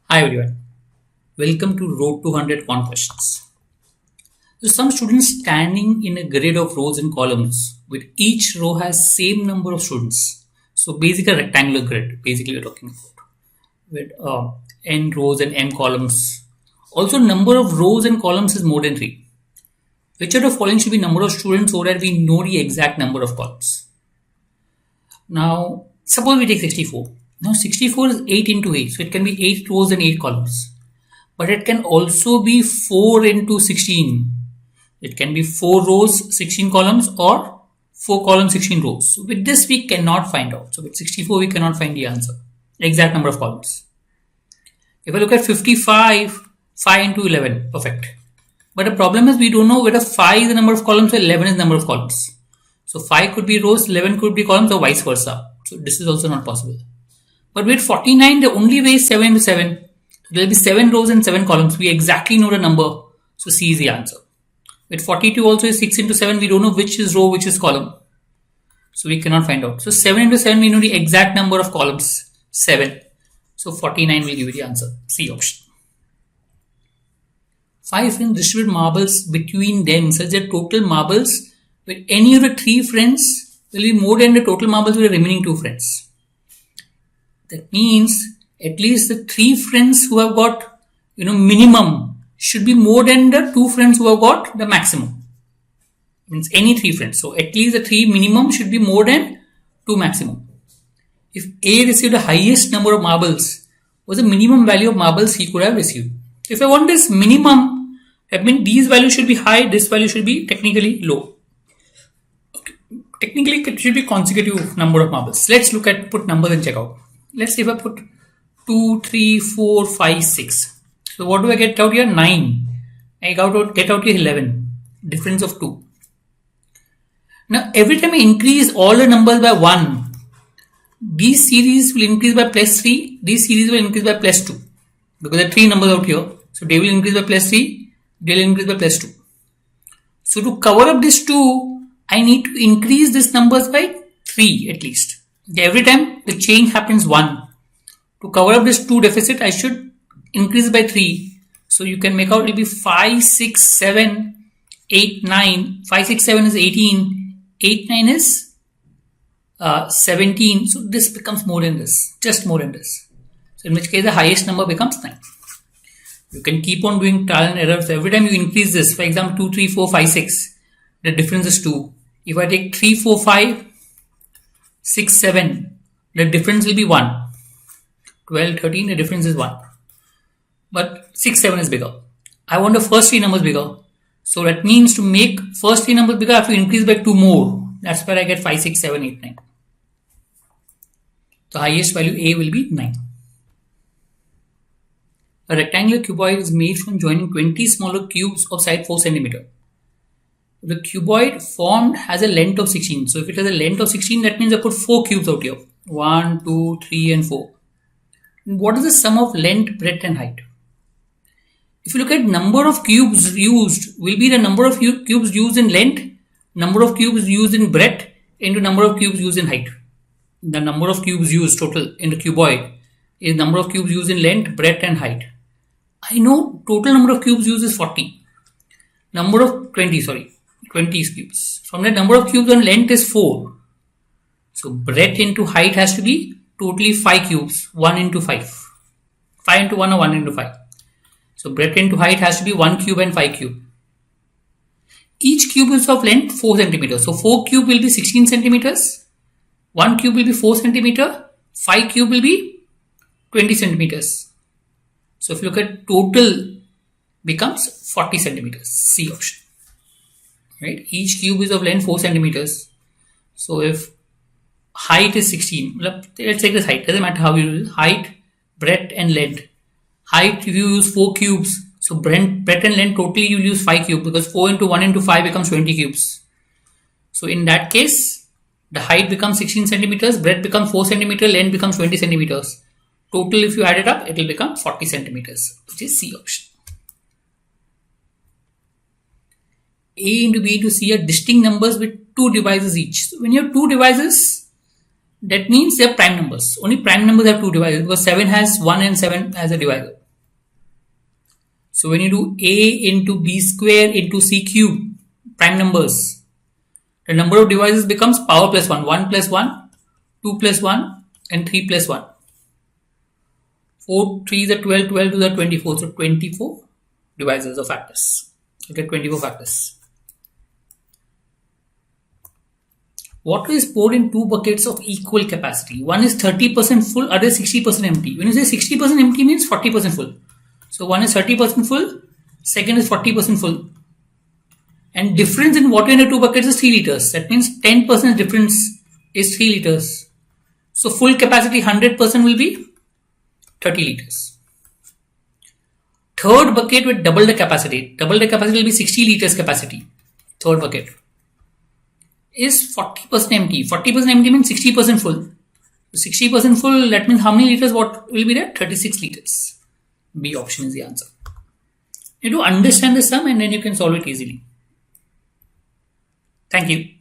Hi everyone, welcome to Road to 100 Con Questions. So some students standing in a grid of rows and columns with each row has same number of students. So basically a rectangular grid, basically we're talking about with n rows and m columns. Also number of rows and columns is more than 3. Which of the following should be number of students so that we know the exact number of columns? Now suppose we take 64. Now 64 is 8 into 8, so it can be 8 rows and 8 columns. But it can also be 4 into 16. It can be 4 rows, 16 columns, or 4 columns, 16 rows. So with this, we cannot find out. So with 64, we cannot find the answer, exact number of columns. If I look at 55, 5 into 11, perfect. But the problem is we don't know whether 5 is the number of columns or 11 is the number of columns. So 5 could be rows, 11 could be columns, or vice versa. So this is also not possible. But with 49, the only way is 7 into 7. So there will be 7 rows and 7 columns. We exactly know the number. So C is the answer. With 42 also is 6 into 7. We don't know which is row, which is column. So we cannot find out. So 7 into 7, we know the exact number of columns. 7. So 49 will give you the answer. C option. 5 friends distribute marbles between them such that total marbles with any of the 3 friends will be more than the total marbles with the remaining 2 friends. That means at least the 3 friends who have got, minimum should be more than the 2 friends who have got the maximum. Means any 3 friends. So at least the 3 minimum should be more than 2 maximum. If A received the highest number of marbles, what's the minimum value of marbles he could have received? If I want this minimum, that means these values should be high, this value should be technically low. Okay. Technically it should be consecutive number of marbles. Let's put numbers and check out. Let's see if I put 2, 3, 4, 5, 6. So what do I get out here? 9. I get out here 11. Difference of 2. Now every time I increase all the numbers by 1, these series will increase by plus 3. These series will increase by plus 2. Because there are 3 numbers out here. So they will increase by plus 3. They will increase by plus 2. So to cover up this 2, I need to increase these numbers by 3 at least. Every time the change happens 1. To cover up this 2 deficit, I should increase by 3. So you can make out it will be 5, 6, 7, 8, 9. 5, 6, 7 is 18. 8, 9 is 17. So this becomes more than this. Just more than this. So in which case the highest number becomes 9. You can keep on doing trial and error. So every time you increase this, for example 2, 3, 4, 5, 6, the difference is 2. If I take 3, 4, 5, 6, 7, the difference will be 1. 12, 13, the difference is 1. But 6, 7 is bigger. I want the first 3 numbers bigger. So that means to make first 3 numbers bigger, I have to increase by 2 more. That's where I get 5, 6, 7, 8, 9. The highest value A will be 9. A rectangular cuboid is made from joining 20 smaller cubes of side 4 cm. The cuboid formed has a length of 16. So if it has a length of 16, that means I put 4 cubes out here. 1, 2, 3 and 4. What is the sum of length, breadth and height? If you look at number of cubes used, will be the number of cubes used in length, number of cubes used in breadth into number of cubes used in height. The number of cubes used total in the cuboid is number of cubes used in length, breadth and height. I know total number of cubes used is 40. 20 cubes. From that number of cubes on length is 4. So breadth into height has to be totally 5 cubes. 1 into 5. 5 into 1 or 1 into 5. So breadth into height has to be 1 cube and 5 cube. Each cube is of length 4 centimeters. So 4 cube will be 16 centimeters. 1 cube will be 4 centimeter. 5 cube will be 20 centimeters. So if you look at total becomes 40 centimeters. C option. Right? Each cube is of length 4 centimeters. So if height is 16, let's take this height. Doesn't matter how you use height, breadth and length. Height if you use 4 cubes. So breadth and length totally you use 5 cubes because 4 into 1 into 5 becomes 20 cubes. So in that case, the height becomes 16 centimeters, breadth becomes 4 centimeters, length becomes 20 centimeters. Total if you add it up, it will become 40 centimeters, which is C option. A into B into C are distinct numbers with 2 divisors each. So when you have 2 divisors, That means they are prime numbers. Only prime numbers have two divisors because 7 has 1 and 7 has a divisor. So when you do a into b square into c cube, prime numbers, the number of divisors becomes power plus 1. 1 plus 1, 2 plus 1 and 3 plus 1. 4 3 is a 12, 12 to the 24. So 24 divisors or factors. You get 24 factors. Water is poured in two buckets of equal capacity. One is 30% full, other is 60% empty. When you say 60% empty means 40% full. So one is 30% full, second is 40% full. And difference in water in the two buckets is 3 liters. That means 10% difference is 3 liters. So full capacity 100% will be 30 liters. Third bucket with double the capacity. Double the capacity will be 60 liters capacity. Third bucket is 40% empty. 40% empty means 60% full. 60% full, that means how many liters what will be there? 36 liters. B option is the answer. You do understand the sum and then you can solve it easily. Thank you.